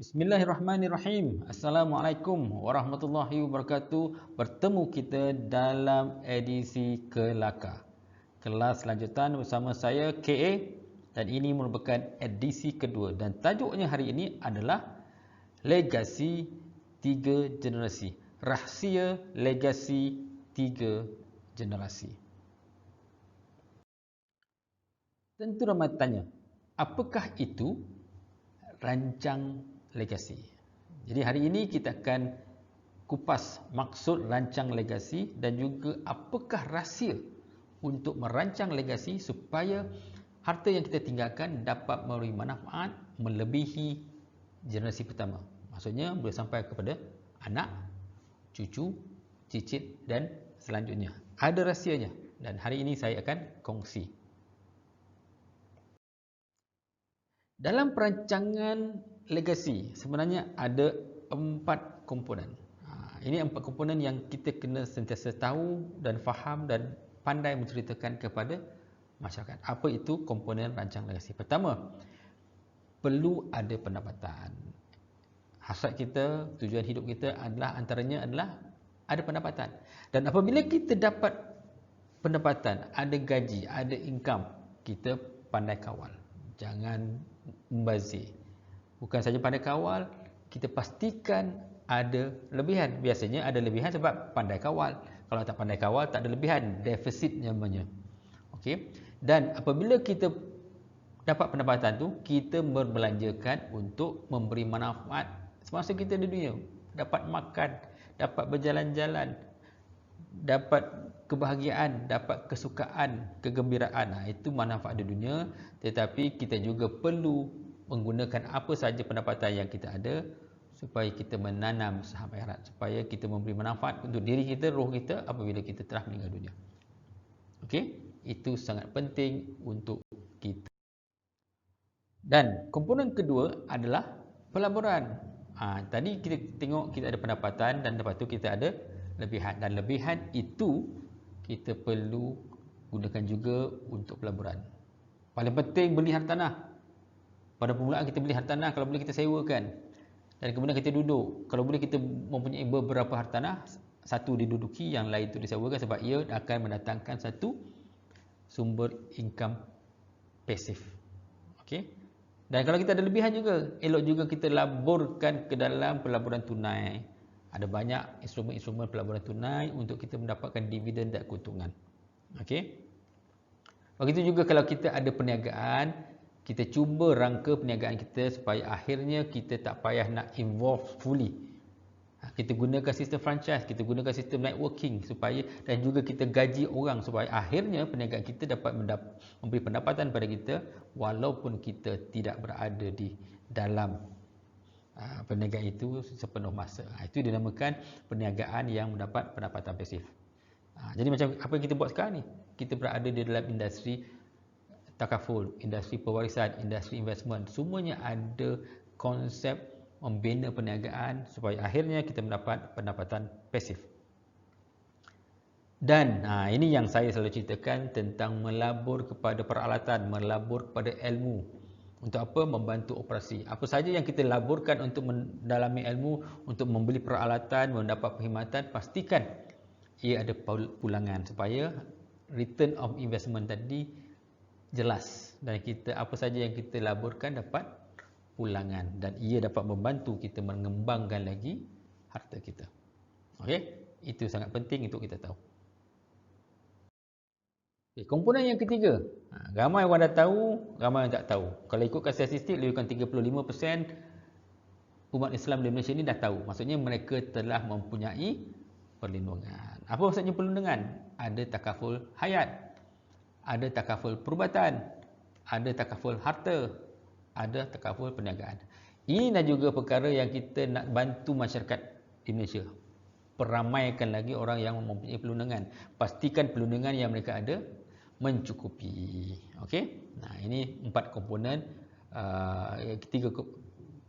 Bismillahirrahmanirrahim. Assalamualaikum warahmatullahi wabarakatuh. Bertemu kita dalam edisi Kelakar. Kelas lanjutan bersama saya KA dan ini merupakan edisi kedua dan tajuknya hari ini adalah Legasi 3 Generasi. Rahsia legasi 3 generasi. Tentu ramai tanya, apakah itu rancang legasi? Jadi hari ini kita akan kupas maksud rancang legasi dan juga apakah rahsia untuk merancang legasi supaya harta yang kita tinggalkan dapat memberi manfaat melebihi generasi pertama. Maksudnya boleh sampai kepada anak, cucu, cicit dan selanjutnya. Ada rahsianya dan hari ini saya akan kongsi. Dalam perancangan legasi sebenarnya ada 4 komponen. Ini 4 komponen yang kita kena sentiasa tahu dan faham dan pandai menceritakan kepada masyarakat. Apa itu komponen rancang legasi? Pertama, perlu ada pendapatan. Hasrat kita, tujuan hidup kita antaranya adalah ada pendapatan. Dan apabila kita dapat pendapatan, ada gaji, ada income, kita pandai kawal. Jangan membazir. Bukan saja pandai kawal, kita pastikan ada lebihan. Biasanya ada lebihan sebab pandai kawal. Kalau tak pandai kawal, tak ada lebihan. Defisit namanya. Okey. Dan apabila kita dapat pendapatan tu, kita berbelanjakan untuk memberi manfaat semasa kita di dunia. Dapat makan, dapat berjalan-jalan, dapat kebahagiaan, dapat kesukaan, kegembiraan. Itu manfaat di dunia. Tetapi kita juga perlu menggunakan apa sahaja pendapatan yang kita ada supaya kita menanam saham akhirat, supaya kita memberi manfaat untuk diri kita, roh kita apabila kita telah meninggal dunia. Okey, itu sangat penting untuk kita. Dan komponen kedua adalah pelaburan. Tadi kita tengok kita ada pendapatan dan lepas tu kita ada lebihan, dan lebihan itu kita perlu gunakan juga untuk pelaburan. Paling penting beli hartanah. Pada permulaan kita beli hartanah, kalau boleh kita sewakan. Dan kemudian kita duduk. Kalau boleh kita mempunyai beberapa hartanah, satu diduduki, yang lain itu disewakan sebab ia akan mendatangkan satu sumber income pasif. Okey. Dan kalau kita ada lebihan juga, elok juga kita laburkan ke dalam pelaburan tunai. Ada banyak instrumen-instrumen pelaburan tunai untuk kita mendapatkan dividen dan keuntungan. Okey. Begitu juga kalau kita ada perniagaan, kita cuba rangka perniagaan kita supaya akhirnya kita tak payah nak involve fully. Kita gunakan sistem franchise, kita gunakan sistem networking supaya, dan juga kita gaji orang supaya akhirnya perniagaan kita dapat memberi pendapatan pada kita walaupun kita tidak berada di dalam perniagaan itu sepenuh masa. Itu dinamakan perniagaan yang mendapat pendapatan pasif. Jadi macam apa yang kita buat sekarang ni, kita berada di dalam industri takaful, industri pewarisan, industri investment, semuanya ada konsep membina perniagaan supaya akhirnya kita mendapat pendapatan pasif. Dan ini yang saya selalu ceritakan tentang melabur kepada peralatan, melabur kepada ilmu. Untuk apa? Membantu operasi. Apa saja yang kita laburkan untuk mendalami ilmu, untuk membeli peralatan, mendapat perkhidmatan, pastikan ia ada pulangan supaya return of investment tadi jelas, dan kita apa saja yang kita laburkan dapat pulangan dan ia dapat membantu kita mengembangkan lagi harta kita. Okey, itu sangat penting untuk kita tahu. Okay, komponen yang ketiga, ramai orang dah tahu, ramai orang tak tahu. Kalau ikutkan statistik, lebih kurang 35% umat Islam di Malaysia ini dah tahu. Maksudnya mereka telah mempunyai perlindungan. Apa maksudnya perlindungan? Ada takaful hayat, ada takaful perubatan, ada takaful harta, ada takaful perniagaan. Ini dan juga perkara yang kita nak bantu masyarakat di Malaysia. Peramaikan lagi orang yang mempunyai perlindungan. Pastikan perlindungan yang mereka ada mencukupi. Okey? Nah, ini 4 komponen, ketiga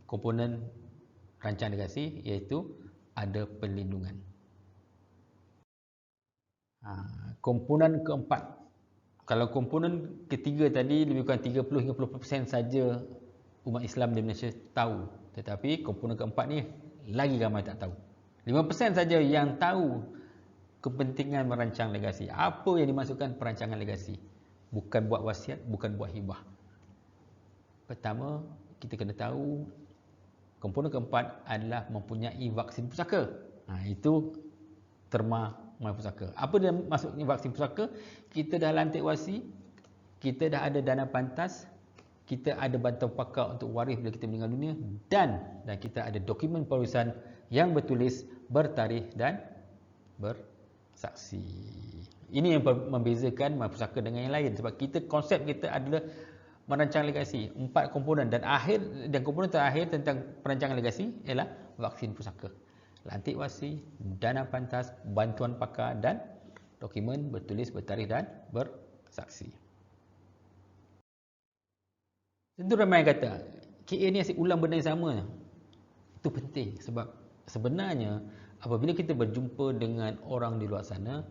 komponen rancang legasi, iaitu ada perlindungan. Komponen keempat. Kalau komponen ketiga tadi lebih kurang 30 hingga 40% saja umat Islam di Malaysia tahu, tetapi komponen keempat ni lagi ramai tak tahu. 5% saja yang tahu kepentingan merancang legasi. Apa yang dimasukkan perancangan legasi? Bukan buat wasiat, bukan buat hibah. Pertama, kita kena tahu komponen keempat adalah mempunyai vaksin pusaka. Itu terma pusaka. Apa dia maksudnya vaksin pusaka? Kita dah lantik wasi, kita dah ada dana pantas, kita ada bantuan pakar untuk waris bila kita meninggal dunia, dan kita ada dokumen pewarisan yang bertulis, bertarikh dan bersaksi. Ini yang membezakan pusaka dengan yang lain, sebab konsep kita adalah merancang legasi. 4 komponen, dan komponen terakhir tentang perancangan legasi ialah vaksin pusaka. Lantik wasi, dana pantas, bantuan pakar dan dokumen bertulis, bertarikh dan bersaksi. Tentu ramai yang kata, KA ni asyik ulang benda yang sama. Itu penting sebab sebenarnya apabila kita berjumpa dengan orang di luar sana,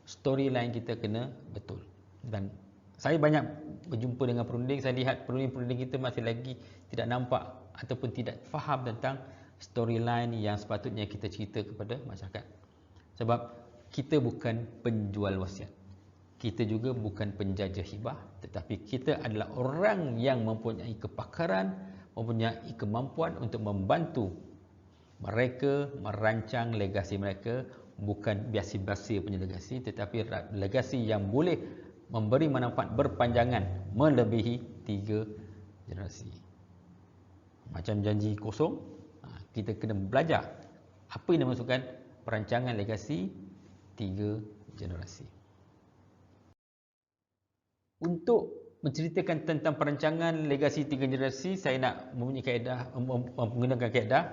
storyline kita kena betul. Dan saya banyak berjumpa dengan perunding, saya lihat perunding-perunding kita masih lagi tidak nampak ataupun tidak faham tentang storyline yang sepatutnya kita cerita kepada masyarakat. Sebab kita bukan penjual wasiat. Kita juga bukan penjajah hibah, tetapi kita adalah orang yang mempunyai kepakaran, mempunyai kemampuan untuk membantu mereka merancang legasi mereka, bukan biasa-biasa punya legasi, tetapi legasi yang boleh memberi manfaat berpanjangan melebihi 3 generasi. Macam janji kosong, kita kena belajar apa yang dimaksudkan perancangan legasi 3 generasi. Untuk menceritakan tentang perancangan legasi 3 generasi, saya nak mempunyai kaedah, menggunakan kaedah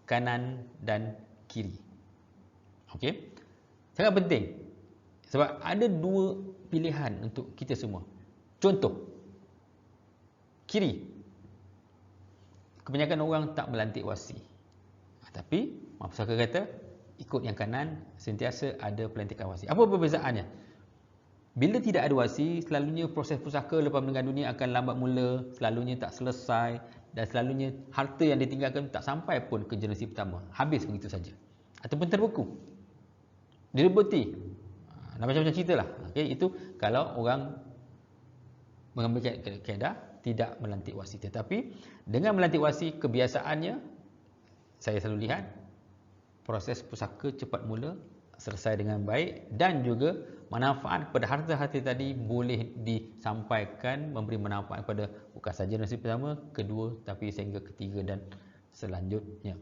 kanan dan kiri. Okey? Sangat penting. Sebab ada 2 pilihan untuk kita semua. Contoh, kiri. Kebanyakan orang tak melantik wasi. Tapi pusaka kata, ikut yang kanan, sentiasa ada pelantikan wasi. Apa perbezaannya? Bila tidak ada wasi, selalunya proses pusaka lepas meninggal dunia akan lambat mula, selalunya tak selesai, dan selalunya harta yang ditinggalkan tak sampai pun ke generasi pertama. Habis begitu saja. Ataupun terbeku. Direbeti. Macam-macam cerita lah. Okay, itu kalau orang mengambil kaedah tidak melantik wasi. Tetapi dengan melantik wasi, kebiasaannya saya selalu lihat proses pusaka cepat mula, selesai dengan baik, dan juga manfaat kepada harta-harta tadi boleh disampaikan, memberi manfaat kepada bukan saja generasi pertama, kedua, tapi sehingga ketiga dan selanjutnya.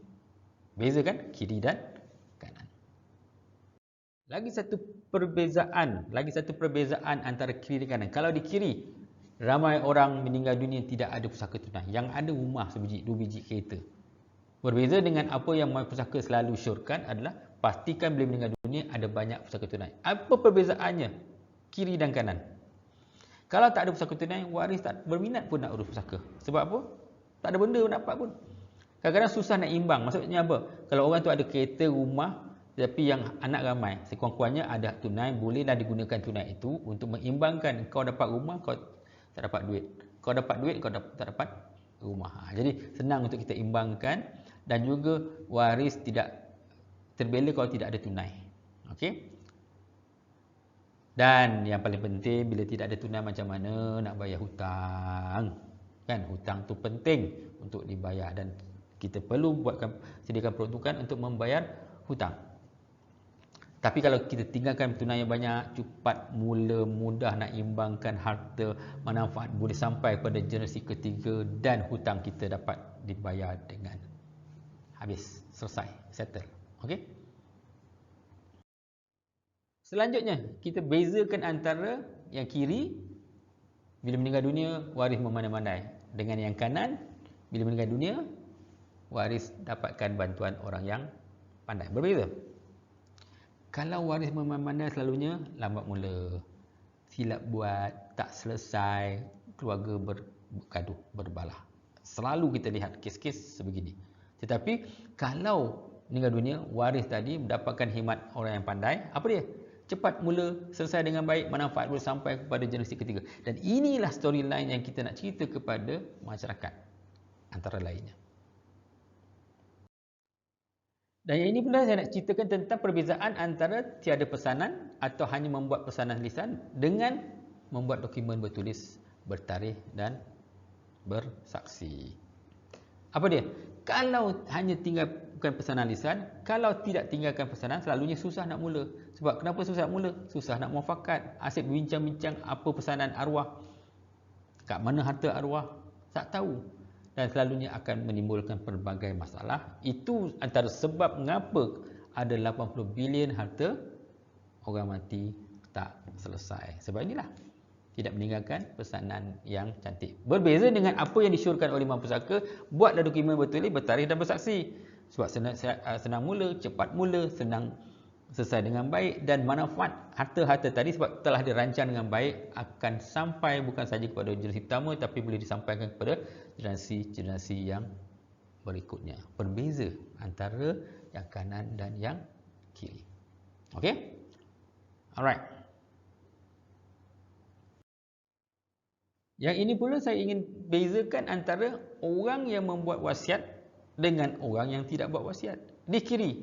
Beza kan kiri dan kanan. Lagi satu perbezaan antara kiri dan kanan. Kalau di kiri, ramai orang meninggal dunia tidak ada pusaka tunai. Yang ada rumah sebiji, 2 biji kereta. Berbeza dengan apa yang pusaka selalu syorkan adalah pastikan bila meninggal dunia ada banyak pusaka tunai. Apa perbezaannya kiri dan kanan? Kalau tak ada pusaka tunai, waris tak berminat pun nak urus pusaka. Sebab apa? Tak ada benda nak dapat pun. Kadang-kadang susah nak imbang. Maksudnya apa? Kalau orang tu ada kereta, rumah, tapi yang anak ramai, sekurang-kurangnya ada tunai, bolehlah digunakan tunai itu untuk mengimbangkan. Kau dapat rumah, kau tak dapat duit. Kau dapat duit, kau tak dapat rumah. Jadi senang untuk kita imbangkan, dan juga waris tidak terbela kalau tidak ada tunai. Okey? Dan yang paling penting, bila tidak ada tunai, macam mana nak bayar hutang? Kan hutang tu penting untuk dibayar, dan kita perlu sediakan peruntukan untuk membayar hutang. Tapi kalau kita tinggalkan tunai yang banyak, cepat mula, mudah nak imbangkan harta, manfaat boleh sampai pada generasi ketiga, dan hutang kita dapat dibayar dengan habis, selesai, settle. Okey? Selanjutnya, kita bezakan antara yang kiri, bila meninggal dunia, waris memandai-mandai. Dengan yang kanan, bila meninggal dunia, waris dapatkan bantuan orang yang pandai. Berbeza. Kalau waris memandai, selalunya lambat mula, silap buat, tak selesai, keluarga bergaduh, berbalah. Selalu kita lihat kes-kes sebegini. Tetapi kalau meninggal dunia, waris tadi mendapatkan khidmat orang yang pandai. Apa dia? Cepat mula, selesai dengan baik, manfaat boleh sampai kepada generasi ketiga. Dan inilah storyline yang kita nak cerita kepada masyarakat. antara lainnya. Dan yang ini pula saya nak ceritakan tentang perbezaan antara tiada pesanan atau hanya membuat pesanan lisan dengan membuat dokumen bertulis, bertarikh dan bersaksi. Apa dia? Kalau hanya tinggalkan pesanan lisan, kalau tidak tinggalkan pesanan, selalunya susah nak mula. Sebab kenapa susah nak mula? Susah nak muafakat. Asyik berbincang-bincang apa pesanan arwah, kat mana harta arwah, tak tahu. Dan selalunya akan menimbulkan pelbagai masalah. Itu antara sebab mengapa ada 80 bilion harta orang mati tak selesai. Sebab inilah, tidak meninggalkan pesanan yang cantik. Berbeza dengan apa yang disyorkan oleh Imam Pusaka, buatlah dokumen bertulis, bertarikh dan bersaksi. Sebab senang mula, cepat mula, senang selesai dengan baik, dan manfaat harta-harta tadi sebab telah dirancang dengan baik akan sampai bukan saja kepada generasi pertama, tapi boleh disampaikan kepada generasi-generasi yang berikutnya. Berbeza antara yang kanan dan yang kiri. Okey? Alright. Yang ini pula saya ingin bezakan antara orang yang membuat wasiat dengan orang yang tidak buat wasiat. Di kiri,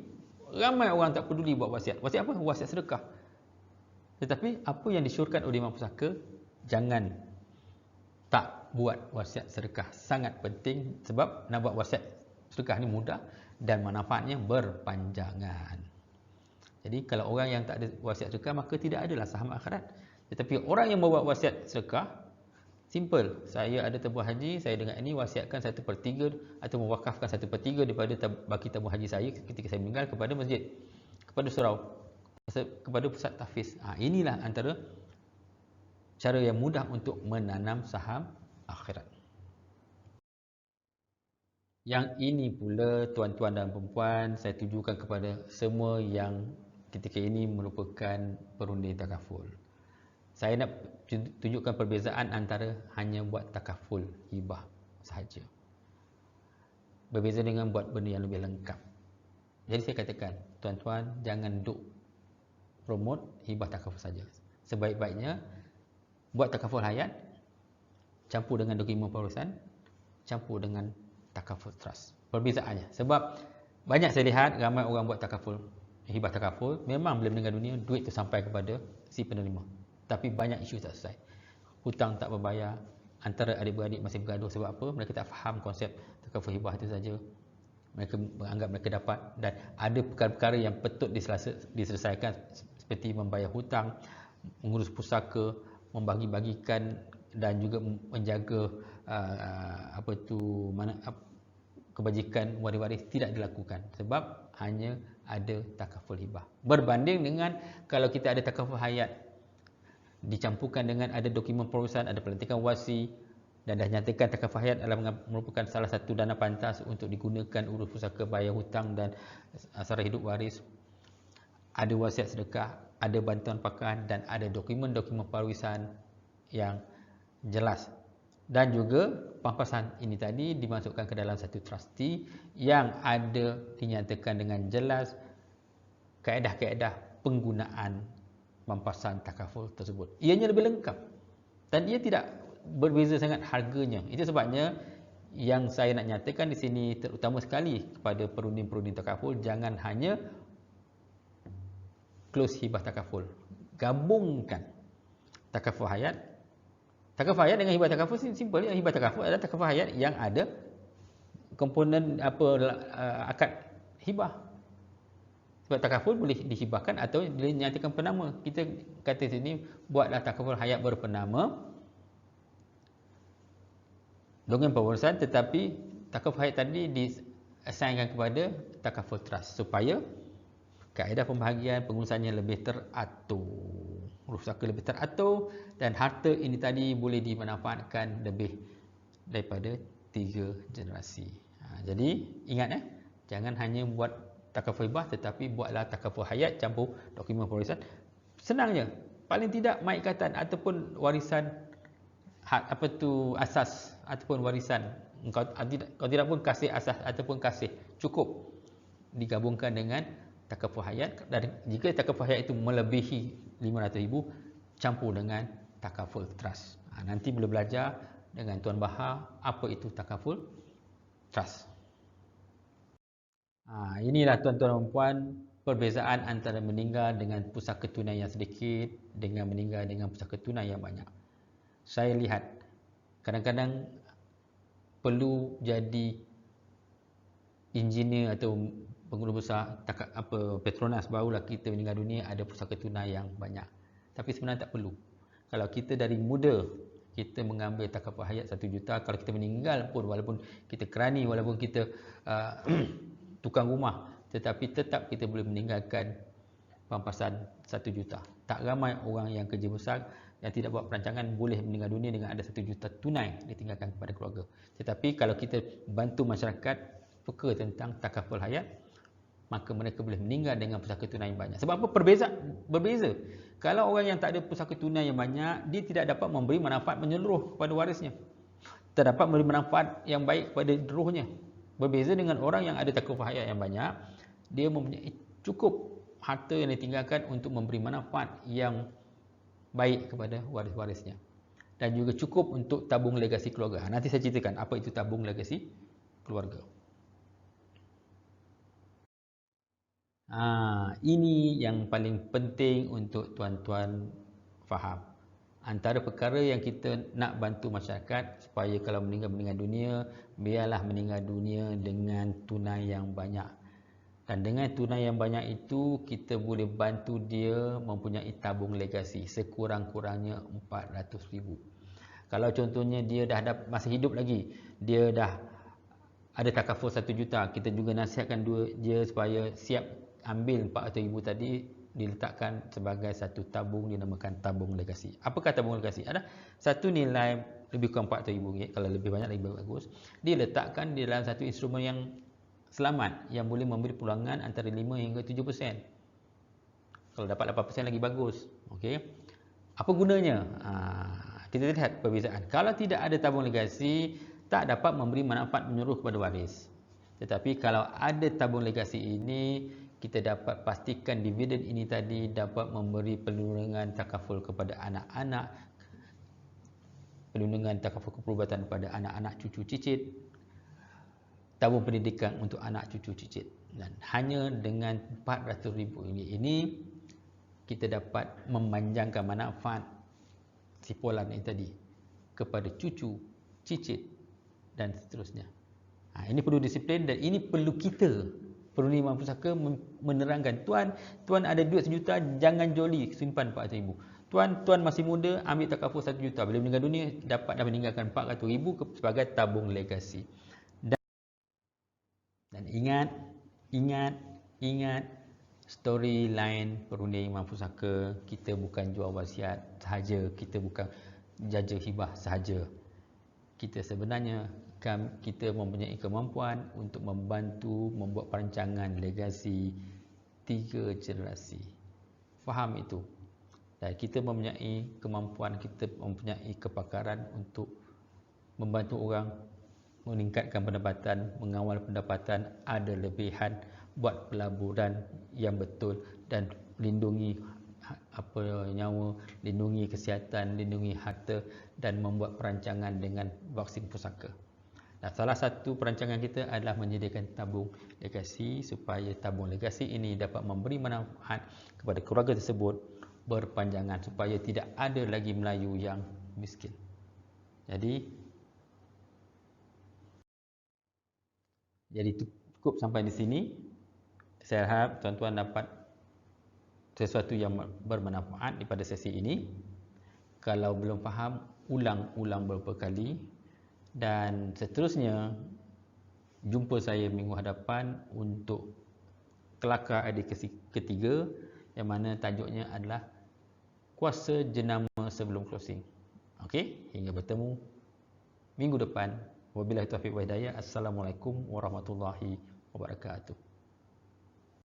ramai orang tak peduli buat wasiat. Wasiat apa? Wasiat sedekah. Tetapi apa yang disyorkan oleh Imam Pusaka, jangan tak buat wasiat sedekah. Sangat penting sebab nak buat wasiat sedekah ni mudah dan manfaatnya berpanjangan. Jadi kalau orang yang tak ada wasiat sedekah, maka tidak adalah saham akhirat. Tetapi orang yang membuat wasiat sedekah, simple. Saya ada tabung haji, saya dengan ini wasiatkan 1/3 atau mewakafkan 1/3 daripada baki tabung haji saya ketika saya meninggal kepada masjid, kepada surau, kepada pusat tahfiz. Inilah antara cara yang mudah untuk menanam saham akhirat. Yang ini pula tuan-tuan dan perempuan, saya tujukan kepada semua yang ketika ini merupakan perundi takaful. Saya nak tunjukkan perbezaan antara hanya buat takaful hibah sahaja, berbeza dengan buat benda yang lebih lengkap. Jadi saya katakan, tuan-tuan jangan duk promote hibah takaful saja. Sebaik-baiknya buat takaful hayat, campur dengan dokumen pewarisan, campur dengan takaful trust. Perbezaannya, sebab banyak saya lihat ramai orang buat takaful, hibah takaful, memang bila meninggal dunia duit tu sampai kepada si penerima, tapi banyak isu tak selesai. Hutang tak berbayar, antara adik-beradik masih bergaduh. Sebab apa? Mereka tak faham konsep takaful hibah itu saja. Mereka menganggap mereka dapat, dan ada perkara-perkara yang patut diselesaikan seperti membayar hutang, mengurus pusaka, membagi-bagikan dan juga menjaga kebajikan waris-waris tidak dilakukan sebab hanya ada takaful hibah. Berbanding dengan kalau kita ada takaful hayat dicampurkan dengan ada dokumen perusahaan, ada pelantikan wasi, dan dah nyatakan takaful hayat adalah merupakan salah satu dana pantas untuk digunakan urus pusaka, bayar hutang dan sara hidup waris. Ada wasiat sedekah, ada bantuan pakaian, dan ada dokumen-dokumen pewarisan yang jelas. Dan juga pampasan ini tadi dimasukkan ke dalam satu trustee yang ada dinyatakan dengan jelas kaedah-kaedah penggunaan pampasan takaful tersebut. Ianya lebih lengkap dan ia tidak berbeza sangat harganya. Itu sebabnya yang saya nak nyatakan di sini terutama sekali kepada perundi-perundi takaful, jangan hanya close hibah takaful. Gabungkan takaful hayat. Takaful hayat dengan hibah takaful simple. Hibah takaful adalah takaful hayat yang ada komponen akad hibah. Sebab takaful boleh dihibahkan atau dinyatakan penama. Kita kata sini buatlah takaful hayat berpenama dengan pewarisan, tetapi takaful hayat tadi diassignkan kepada takaful trust supaya kaedah pembahagian pengurusannya lebih teratur, pusaka lebih teratur, dan harta ini tadi boleh dimanfaatkan lebih daripada 3 generasi. Jadi ingat jangan hanya buat takaful hibah, tetapi buatlah takaful hayat campur dokumen pewarisan. Senangnya, paling tidak maikatan ataupun warisan asas ataupun warisan, kalau tidak pun kasih asas ataupun kasih, cukup digabungkan dengan takaful hayat. Dan jika takaful hayat itu melebihi 500,000, campur dengan takaful trust. Nanti boleh belajar dengan Tuan Bahar apa itu takaful trust. Inilah tuan-tuan dan puan, perbezaan antara meninggal dengan pusaka tunai yang sedikit dengan meninggal dengan pusaka tunai yang banyak. Saya lihat kadang-kadang perlu jadi engineer atau pengurus besar Petronas barulah kita meninggal dunia ada pusaka tunai yang banyak. Tapi sebenarnya tak perlu. Kalau kita dari muda kita mengambil takaful hayat 1 juta, kalau kita meninggal pun walaupun kita kerani, walaupun kita tukang rumah, tetapi tetap kita boleh meninggalkan pampasan 1 juta. Tak ramai orang yang kerja besar yang tidak buat perancangan boleh meninggal dunia dengan ada 1 juta tunai ditinggalkan kepada keluarga. Tetapi kalau kita bantu masyarakat peka tentang takaful hayat, maka mereka boleh meninggal dengan pusaka tunai yang banyak. Sebab apa? Berbeza. Kalau orang yang tak ada pusaka tunai yang banyak, dia tidak dapat memberi manfaat menyeluruh kepada warisnya. Tak dapat memberi manfaat yang baik kepada rohnya. Berbeza dengan orang yang ada takaful hayat yang banyak, dia mempunyai cukup harta yang ditinggalkan untuk memberi manfaat yang baik kepada waris-warisnya. Dan juga cukup untuk tabung legasi keluarga. Nanti saya ceritakan apa itu tabung legasi keluarga. Ini yang paling penting untuk tuan-tuan faham. Antara perkara yang kita nak bantu masyarakat supaya kalau meninggal dunia, biarlah meninggal dunia dengan tunai yang banyak. Dan dengan tunai yang banyak itu, kita boleh bantu dia mempunyai tabung legasi sekurang-kurangnya 400,000. Kalau contohnya dia dah masih hidup lagi, dia dah ada takaful 1 juta, kita juga nasihatkan dia supaya siap ambil 400,000 tadi, diletakkan sebagai satu tabung dinamakan tabung legasi. Apakah tabung legasi? Ada satu nilai lebih kurang RM400,000, kalau lebih banyak lebih bagus. Diletakkan di dalam satu instrumen yang selamat, yang boleh memberi pulangan antara 5 hingga 7%. Kalau dapat 8% lagi bagus. Okey. Apa gunanya? Kita lihat perbezaan. Kalau tidak ada tabung legasi, tak dapat memberi manfaat menyeluruh kepada waris. Tetapi kalau ada tabung legasi ini, kita dapat pastikan dividen ini tadi dapat memberi perlindungan takaful kepada anak-anak, perlindungan takaful keperubatan kepada anak-anak cucu cicit, tabung pendidikan untuk anak cucu cicit. Dan hanya dengan 400,000 ini kita dapat memanjangkan manfaat sipolan ini tadi kepada cucu, cicit dan seterusnya. Ini perlu disiplin dan ini perlu kita Penerimaan pusaka menerangkan, tuan ada duit 1 juta, jangan joli simpan 400,000. Tuan masih muda, ambil takaful 1 juta. Bila meninggal dunia, dapat dah meninggalkan 400,000 sebagai tabung legasi. Dan ingat storyline penerimaan pusaka, kita bukan jual wasiat sahaja, kita bukan jaja hibah sahaja. Kita sebenarnya kita mempunyai kemampuan untuk membantu membuat perancangan legasi 3 generasi. Faham itu? Dan kita mempunyai kemampuan, kita mempunyai kepakaran untuk membantu orang meningkatkan pendapatan, mengawal pendapatan, ada lebihan, buat pelaburan yang betul dan lindungi nyawa, lindungi kesihatan, lindungi harta dan membuat perancangan dengan vaksin pusaka. Dan salah satu perancangan kita adalah menyediakan tabung legasi supaya tabung legasi ini dapat memberi manfaat kepada keluarga tersebut berpanjangan supaya tidak ada lagi Melayu yang miskin. Jadi cukup sampai di sini. Saya harap tuan-tuan dapat sesuatu yang bermanfaat daripada sesi ini. Kalau belum faham, ulang-ulang beberapa kali. Dan seterusnya, jumpa saya minggu hadapan untuk kelakar edisi ketiga, yang mana tajuknya adalah kuasa jenama sebelum closing. Okey, hingga bertemu minggu depan. Wabillahi taufiq wa hidayah. Assalamualaikum warahmatullahi wabarakatuh.